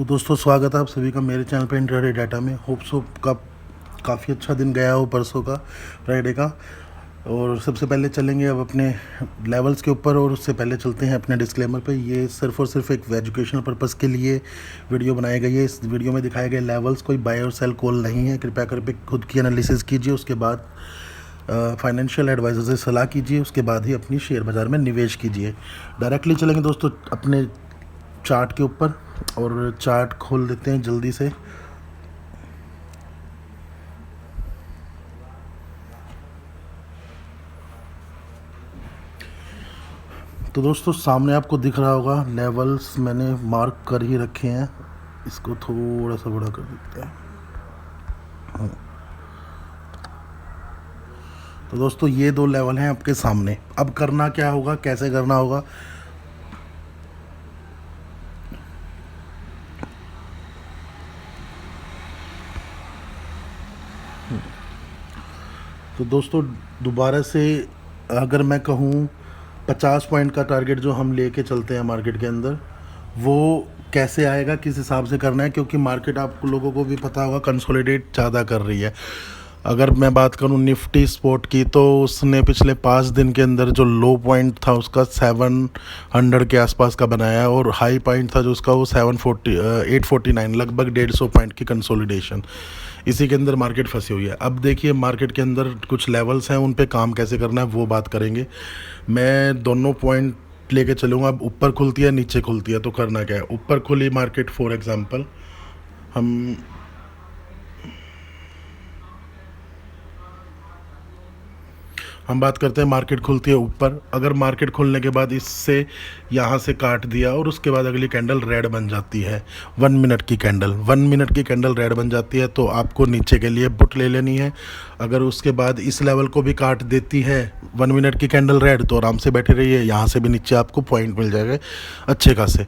तो दोस्तों स्वागत है आप सभी का मेरे चैनल पे इंट्राडे डाटा में। होप सो का काफ़ी अच्छा दिन गया हो परसों का, फ्राइडे का। और सबसे पहले चलेंगे अब अपने लेवल्स के ऊपर, और उससे पहले चलते हैं अपने डिस्क्लेमर पे। ये सिर्फ और सिर्फ एक एजुकेशनल पर्पज़ के लिए वीडियो बनाई गई है। इस वीडियो में दिखाए गए लेवल्स कोई बाय और सेल कॉल नहीं है। कृपया करके खुद की एनालिसिस कीजिए, उसके बाद फाइनेंशियल एडवाइज़र से सलाह कीजिए, उसके बाद ही अपनी शेयर बाज़ार में निवेश कीजिए। डायरेक्टली चलेंगे दोस्तों अपने चार्ट के ऊपर, और चार्ट खोल देते हैं जल्दी से। तो दोस्तों सामने आपको दिख रहा होगा लेवल्स मैंने मार्क कर ही रखे हैं। इसको थोड़ा सा बड़ा कर देते हैं। तो दोस्तों ये दो लेवल हैं आपके सामने। अब करना क्या होगा, कैसे करना होगा। तो दोस्तों दोबारा से अगर मैं कहूँ 50 पॉइंट का टारगेट जो हम लेके चलते हैं मार्केट के अंदर, वो कैसे आएगा, किस हिसाब से करना है, क्योंकि मार्केट आप लोगों को भी पता होगा कंसोलिडेट ज़्यादा कर रही है। अगर मैं बात करूं निफ्टी स्पॉट की, तो उसने पिछले 5 दिन के अंदर जो लो पॉइंट था उसका 700 के आसपास का बनाया है, और हाई पॉइंट था जो उसका वो 849, लगभग 150 पॉइंट की कंसोलिडेशन। इसी के अंदर मार्केट फंसी हुई है। अब देखिए मार्केट के अंदर कुछ लेवल्स हैं, उन पे काम कैसे करना है वो बात करेंगे। मैं दोनों पॉइंट लेके चलूँगा। अब ऊपर खुलती है नीचे खुलती है तो करना क्या है। ऊपर खुली मार्केट फॉर एग्जांपल हम बात करते हैं मार्केट खुलती है ऊपर। अगर मार्केट खुलने के बाद इससे यहाँ से काट दिया और उसके बाद अगली कैंडल रेड बन जाती है, 1 मिनट की कैंडल, 1 मिनट की कैंडल रेड बन जाती है, तो आपको नीचे के लिए पुट ले लेनी है। अगर उसके बाद इस लेवल को भी काट देती है 1 मिनट की कैंडल रेड, तो आराम से बैठे रहिए। यहाँ से भी नीचे आपको पॉइंट मिल जाएगा अच्छे खासे।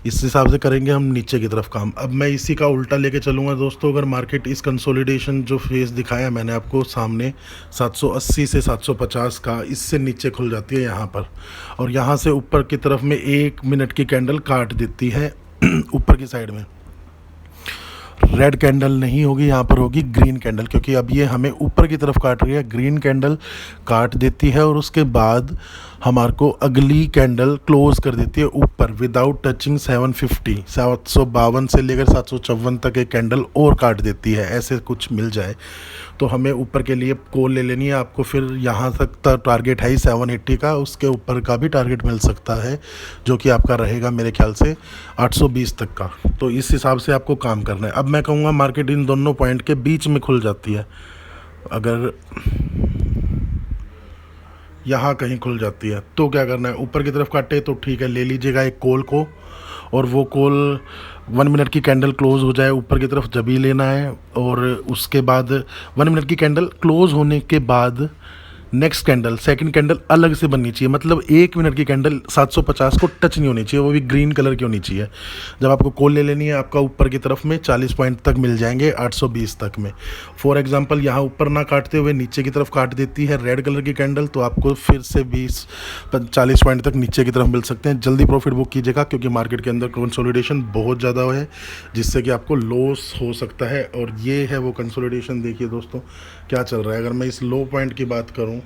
इस हिसाब से करेंगे हम नीचे की तरफ काम। अब मैं इसी का उल्टा लेके चलूँगा दोस्तों। अगर मार्केट इस कंसोलिडेशन जो फेस दिखाया मैंने आपको सामने 780 से 750 का, इससे नीचे खुल जाती है यहाँ पर, और यहाँ से ऊपर की तरफ में 1 मिनट की कैंडल काट देती है ऊपर की साइड में। रेड कैंडल नहीं होगी, यहाँ पर होगी ग्रीन कैंडल, क्योंकि अब ये हमें ऊपर की तरफ काट रही है। ग्रीन कैंडल काट देती है और उसके बाद हमारे को अगली कैंडल क्लोज कर देती है ऊपर विदाउट टचिंग 750, 752 से लेकर 754 तक एक कैंडल और काट देती है। ऐसे कुछ मिल जाए तो हमें ऊपर के लिए कॉल ले लेनी है आपको। फिर यहाँ तक टारगेट है 780 का, उसके ऊपर का भी टारगेट मिल सकता है जो कि आपका रहेगा मेरे ख्याल से 820 तक का। तो इस हिसाब से आपको काम करना है। अब मैं कहूँगा मार्केट इन दोनों पॉइंट के बीच में खुल जाती है। अगर यहाँ कहीं खुल जाती है तो क्या करना है, ऊपर की तरफ काटे तो ठीक है, ले लीजिएगा एक कॉल को, और वो कॉल 1 मिनट की कैंडल क्लोज हो जाए ऊपर की तरफ जब ही लेना है। और उसके बाद 1 मिनट की कैंडल क्लोज होने के बाद नेक्स्ट कैंडल, सेकंड कैंडल अलग से बननी चाहिए। मतलब 1 मिनट की कैंडल 750 को टच नहीं होनी चाहिए, वो भी ग्रीन कलर की होनी चाहिए। जब आपको कॉल ले लेनी है, आपका ऊपर की तरफ में 40 पॉइंट तक मिल जाएंगे 820 तक में। फॉर एग्जांपल यहाँ ऊपर ना काटते हुए नीचे की तरफ काट देती है रेड कलर की कैंडल, तो आपको फिर से 40 पॉइंट तक नीचे की तरफ मिल सकते हैं। जल्दी प्रॉफिट बुक कीजिएगा, क्योंकि मार्केट के अंदर कंसोलिडेशन बहुत ज़्यादा है, जिससे कि आपको लॉस हो सकता है। और ये है वो कंसोलिडेशन। देखिए दोस्तों क्या चल रहा है। अगर मैं इस लो पॉइंट की बात करूं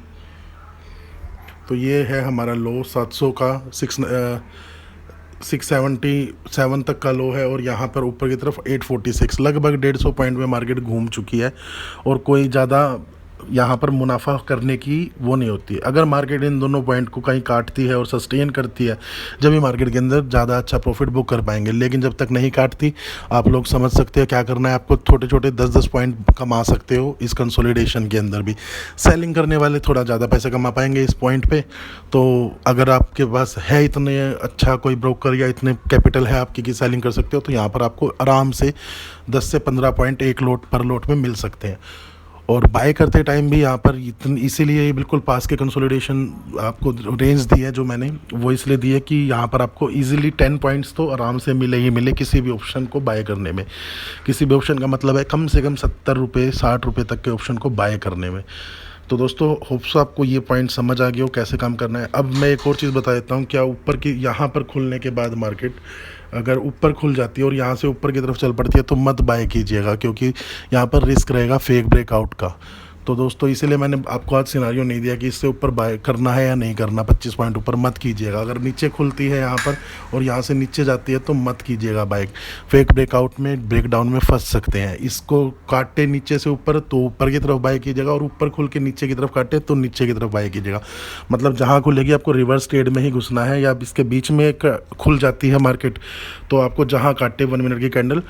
तो ये है हमारा लो 700 का, 677 तक का लो है, और यहाँ पर ऊपर की तरफ 846, लगभग 150 पॉइंट में मार्केट घूम चुकी है, और कोई ज़्यादा यहाँ पर मुनाफा करने की वो नहीं होती। अगर मार्केट इन दोनों पॉइंट को कहीं काटती है और सस्टेन करती है, जब भी मार्केट के अंदर ज़्यादा अच्छा प्रॉफिट बुक कर पाएंगे। लेकिन जब तक नहीं काटती, आप लोग समझ सकते हो क्या करना है आपको। छोटे छोटे 10-10 पॉइंट कमा सकते हो इस कंसोलिडेशन के अंदर भी। सेलिंग करने वाले थोड़ा ज़्यादा पैसे कमा पाएंगे इस पॉइंट पे। तो अगर आपके पास है इतने अच्छा कोई ब्रोकर या इतने कैपिटल है आपकी कि सेलिंग कर सकते हो, तो यहाँ पर आपको आराम से 10 से 15 पॉइंट एक लोट पर लोट में मिल सकते हैं। और बाय करते टाइम भी यहाँ पर इसीलिए बिल्कुल पास के कंसोलिडेशन आपको रेंज दी है जो मैंने, वो इसलिए दी है कि यहाँ पर आपको इजीली 10 पॉइंट्स तो आराम से मिले ही मिले किसी भी ऑप्शन को बाय करने में। किसी भी ऑप्शन का मतलब है कम से कम 70 रुपये 60 रुपये तक के ऑप्शन को बाय करने में। तो दोस्तों होप्स आपको ये पॉइंट समझ आ गया हो कैसे काम करना है। अब मैं एक और चीज़ बता देता हूँ। क्या ऊपर की यहाँ पर खुलने के बाद मार्केट अगर ऊपर खुल जाती है और यहाँ से ऊपर की तरफ चल पड़ती है तो मत बाय कीजिएगा, क्योंकि यहाँ पर रिस्क रहेगा फेक ब्रेकआउट का। तो दोस्तों इसीलिए मैंने आपको आज सिनारियो नहीं दिया कि इससे ऊपर बाय करना है या नहीं करना। 25 पॉइंट ऊपर मत कीजिएगा। अगर नीचे खुलती है यहाँ पर और यहाँ से नीचे जाती है तो मत कीजिएगा बाय। फेक ब्रेकआउट में, ब्रेकडाउन में फंस सकते हैं। इसको काटे नीचे से ऊपर तो ऊपर की तरफ बाय कीजिएगा, और ऊपर खुल के नीचे की तरफ काटे तो नीचे की तरफ बाय कीजिएगा। मतलब जहाँ खुलेगी आपको रिवर्स ट्रेड में ही घुसना है, या इसके बीच में खुल जाती है मार्केट तो आपको जहाँ काटे 1 मिनट की कैंडल,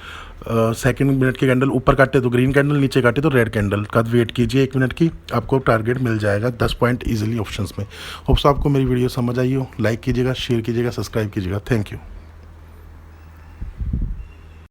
सेकंड मिनट की कैंडल, ऊपर काटे तो ग्रीन कैंडल, नीचे काटे तो रेड कैंडल का वेट कीजिए 1 मिनट की, आपको टारगेट मिल जाएगा 10 पॉइंट इजीली ऑप्शंस में। होप्स आपको मेरी वीडियो समझ आई हो। लाइक कीजिएगा, शेयर कीजिएगा, सब्सक्राइब कीजिएगा। Thank you.